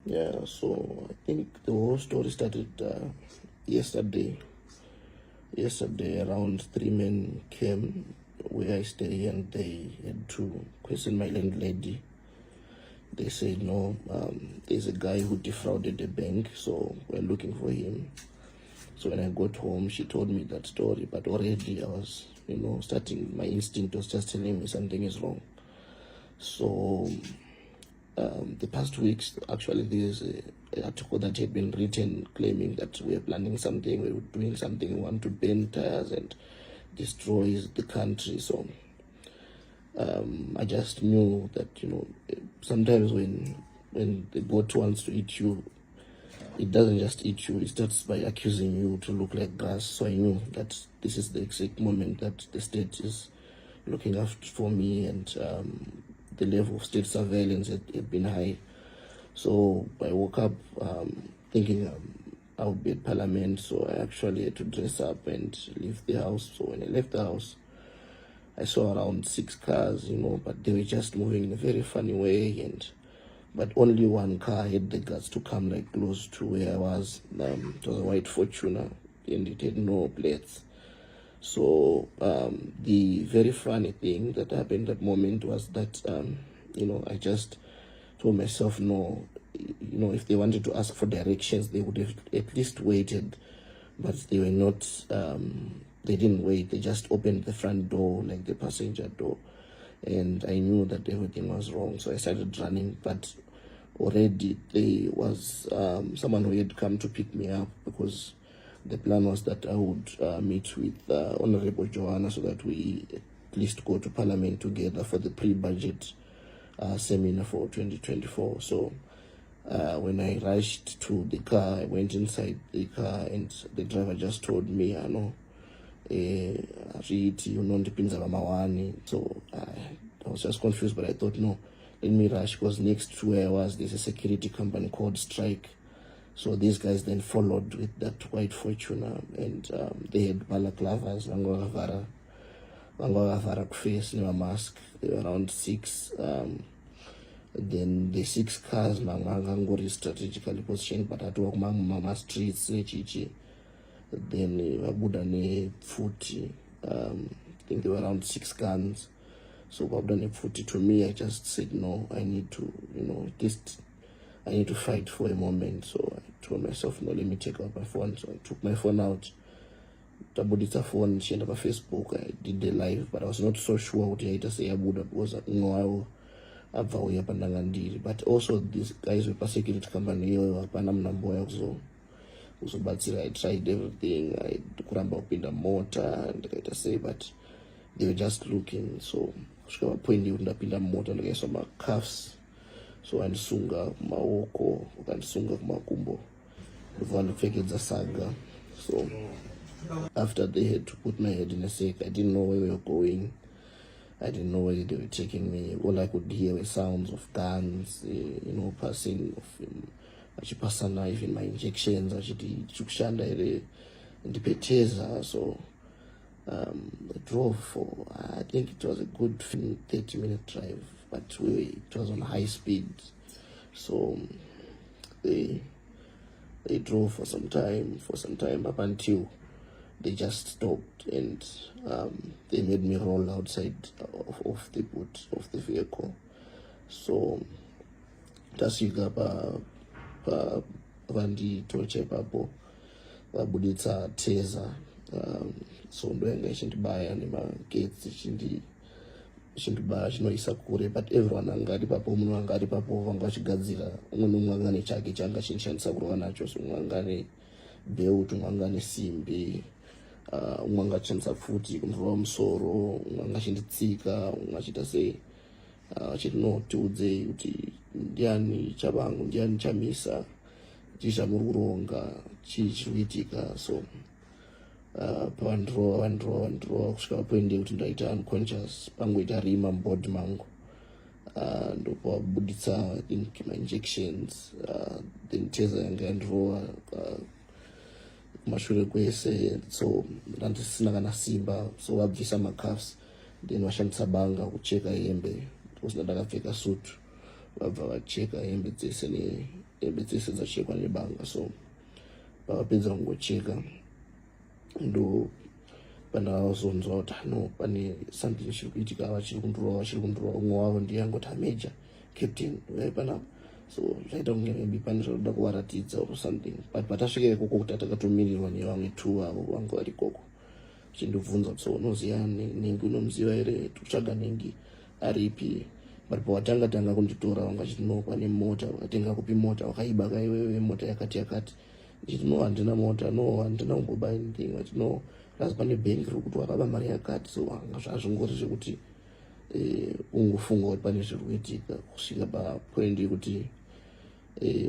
Yeah, so I think the whole story started yesterday. Yesterday, around 3 men came where I stay, and they had to question my landlady. They said, no, there's a guy who defrauded the bank, so we're looking for him. So when I got home, she told me that story, but already I was, starting, my instinct was just telling me something is wrong. So the past weeks, actually, there's an article that had been written claiming that we're planning something, we're doing something, we want to burn tires and destroy the country. So I just knew that, sometimes when the goat wants to eat you, it doesn't just eat you, it starts by accusing you to look like grass. So I knew that this is the exact moment that the state is looking after for me, and the level of state surveillance had been high. So I woke up thinking I would be at Parliament, so I actually had to dress up and leave the house. So when I left the house, I saw around 6 cars, but they were just moving in a very funny way, but only one car had the guts to come like close to where I was. It was a white Fortuner, and it had no plates. So the very funny thing that happened at that moment was that, I just told myself, no, if they wanted to ask for directions, they would have at least waited, but they were not, they didn't wait. They just opened the front door, like the passenger door, and I knew that everything was wrong. So I started running, but already there was someone who had come to pick me up, because the plan was that I would meet with Honorable Joanna so that we at least go to Parliament together for the pre-budget seminar for 2024. So when I rushed to the car, I went inside the car, and the driver just told me, so I was just confused, but I thought, no, let me rush, because next to where I was, there's a security company called Strike. So these guys then followed with that white Fortuner, and they had balaclavas, vangavara face, no mask. They were around 6. Then the 6 cars mangangori strategically positioned, but at work mama streets nechichi. Then wabuda ne 40. I think they were around 6 guns. So wabuda ne 40. To me, I just said no. I need to, at least I need to fight for a moment. So I told myself, no, let me take out my phone. So I took my phone out, tabudita phone, she ended up on Facebook. I did the live, but I was not so sure what I say Abuda, because but also these guys were persecuted company, but I tried everything. I kuramba upinda motor and like I say, but they were just looking. So kushuka point ndapinda motor ndikaiswa ma cuffs, so andisunga maoko ukandisunga kumakumbo ndikupfekedza saga. So after they had to put my head in a sack, I didn't know where we were going. I didn't know where they were taking me. All I could hear were sounds of guns, passing of achipasa knife in my injections, achikushanda ere ndipeteza. So I drove for, I think it was a good 30-minute drive, but it was on high speed. So they drove for some time up until they just stopped, and they made me roll outside of the boot of the vehicle. So tasvika vanditoche papo vabuditsa teza. So ndoyanga ichindibaya nemagetsi ichindibaya chinoisa kure, but everyone anga ari papo, munhu anga ari papo vanga vachigadzira, umwe nomumwe anga nechake changa chinoshandisa kurwa nacho. So umwe anga nebheuti, umwe anga nesimbi, umwe anga achishandisa futi kumurova musoro, umwe anga achinditsika, umwe achiita sei achiti no tiudzei kuti ndiani chavangu, ndiani chamisa, chii chamuri kuronga, chii chiri kuitika. So pavandrova kusvika papoende kuti ndaita unconscious, pangoita rima mubhodhi mangu, ndopavabuditsa I think my injections, then teza yanga yandrova kumashure kwese. So ndandisina kana simba, so vabvisa macuffs, then vashandisa banga kucheka hembe, because ndakapfeka suit vabva vacheka hembe dzese dzachekwa nebanga. So pavapedza kungocheka ndo pandavazonzwa kuti no pane something chiri kuitika, vachiri kundurova umwe wavo ndiye angoti major captain panapa. So zvaita kunge maybe pane zvakuda kuvaratidza or something, but patasvika ikoko kuti atakatomirirwa nevamwe 2 avo vanga vari ikoko, chindibvunza kuti so unoziva Nengi, unomuziva here, totsvaga Nengi aripi. But pawatanga kunditora vanga chiti no pane mota, vakatenga kupi mota, wakaiba kaiwewe mota yakati ndichiti no handina mota, no handina kumboba anything, vati no rasi pane bhengi riri kuti wakaba mari yakati. So vanga zvazvingori zvekuti ungofunga kuti pane zviri kuitika kusvika papoint yekuti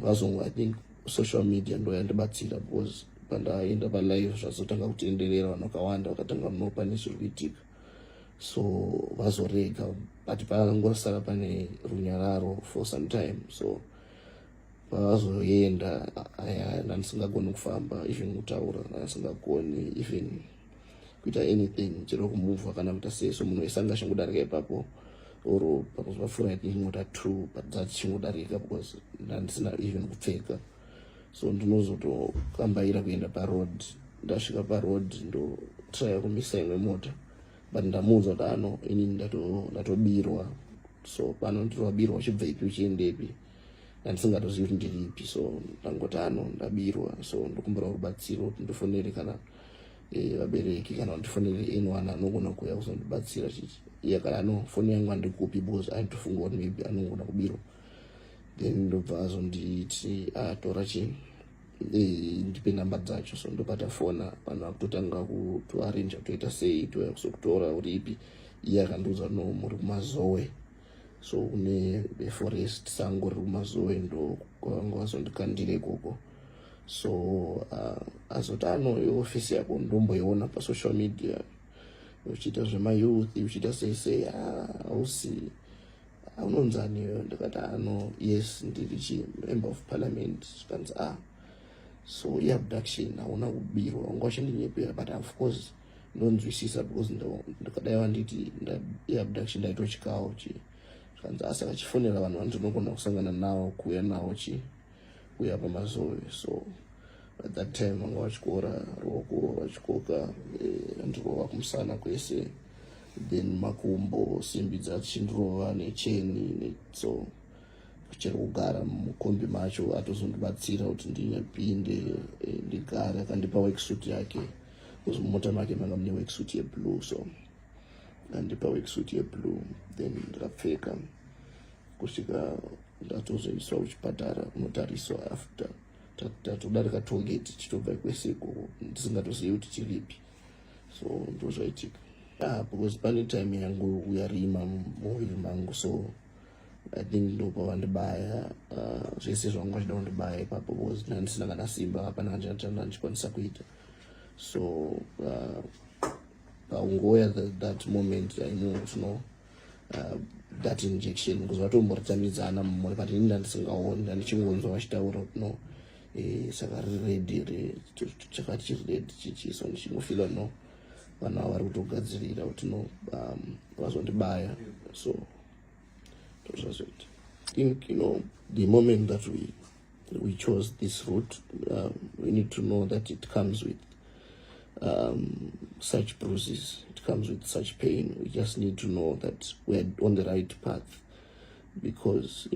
vazongo I think social media ndo yandibatsira, because pandaenda palive zvazotanga kutenderera, vanhu vakawanda vakatanga no pane zviri kuitika. So vazorega, but pakangosara pane runyararo for some time. So pavazoenda ndandisingagoni kufamba, even kutaura ndandisingagoni, even kuita anything, chero kumuvha kana kuita sei. So munhu wese anga achingodarika ipapo, or pakuzvapfuura I think mota 2 but dzachichingodarika because ndandisina even kupfeka. So ndinozotokambaira kuenda paroad. Ndasvika paroad ndo try kumisa imwe mota, but ndamuudza kuti ano inini ndatobirwa. So pano nditowabirwa uchibva ipi uchiendepi, ndandisingatozivi kuti ndiripi. So ndangoti ano ndabirwa, so ndokumbira rubatsiro kuti ndifonere kana vabereki kana ndifonere anyone anogona kuuya kuzondibatsira chichi. Iye kana no foni yangu handikupi because aitofunga kuti maybe anogona kubirwa. Then ndobva azonditi tora chini ndipe namba dzacho. So ndopata fona, vanhu vakutotanga kutoarrange toita sei, toya kuzokutora uri ipi. Iye akandiudza no muri kumazowe, so kune forest sango riri kumazowe ndo kwavanga vazondikandira ikoko. So azoti ano iofisi yako ndomboiona pasocial media uchiita zvemayouth uchiita sei hausi unonzaniyo. Ndikati ano yes ndiri member of parliament. Zvikanzi so iabduction hauna kubirwa, wanga uchindinyepera, but of course ndonzwisisa because ndikadaiwa nditi iabduction ndaitochikawo zvikanzi asaka chifonera vanhu vandinogona kusangana navo kuuya navo kuuya pamazowe. So at that time vanga vachikora ruoko vachikoka ndirova kumusana kwese, then makumbo simbi dzachindirova necheni. So chero kugara mukombi macho atozondibatsira kuti ndinyapinde ndigare. Akandipa worksuit yake because mumota make manga mune worksuit yeblue. So andipa worksuit yeblue, then ndikapfeka kusvika ndatozoiswa kuchipatara kunotariswa after tatodarika tollgate tichitobva kwese ikoko ndisingatozivi kuti chiripi. So ndozvaitika because pane time yangu yarima muviri mangu. So I think ndo vandibaya zvese zvanga zvida kundibaya ipapo because ndandisina kana simba, hapana ndandikwanisa kuita. So paungoya that moment I know to know that injection because vatomboritamidzana mumwe, but ini ndandisingaoni, ndandichingonzwa vachitaura kuti no saka riredhi chakati chiredhi chichi. So ndichingofila no vanhu ava vari kutogadzirira kuti no vazondibaya. So tozvazoita. I think the moment that we chose this route, we need to know that it comes with such bruises, it comes with such pain. We just need to know that we're on the right path, because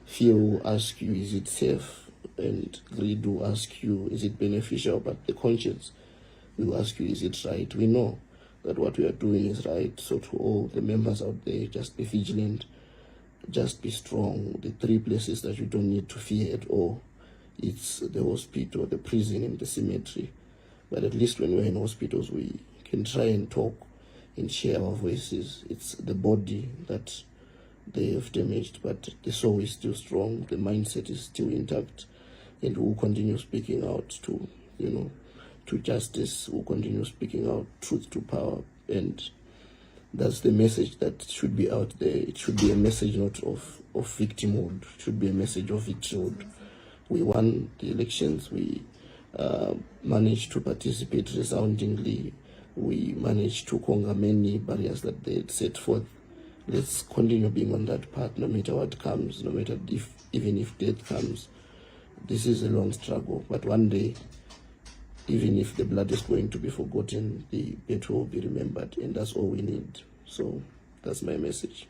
fear will ask you, is it safe? And greed will ask you, is it beneficial? But the conscience will ask you, is it right? We know that what we are doing is right. So to all the members out there, just be vigilant, just be strong. The 3 places that you don't need to fear at all, it's the hospital, the prison, and the cemetery. But at least when we're in hospitals, we can try and talk and share our voices. It's the body that they have damaged, but the soul is still strong, the mindset is still intact, and we'll continue speaking out to justice, we'll continue speaking out truth to power. And that's the message that should be out there. It should be a message not of victimhood, it should be a message of victimhood. We won the elections, we managed to participate resoundingly, we managed to conquer many barriers that they had set forth. let's continue being on that path, no matter what comes, no matter even if death comes. This is a long struggle, but one day, even if the blood is going to be forgotten, the battle will be remembered, and that's all we need. So that's my message.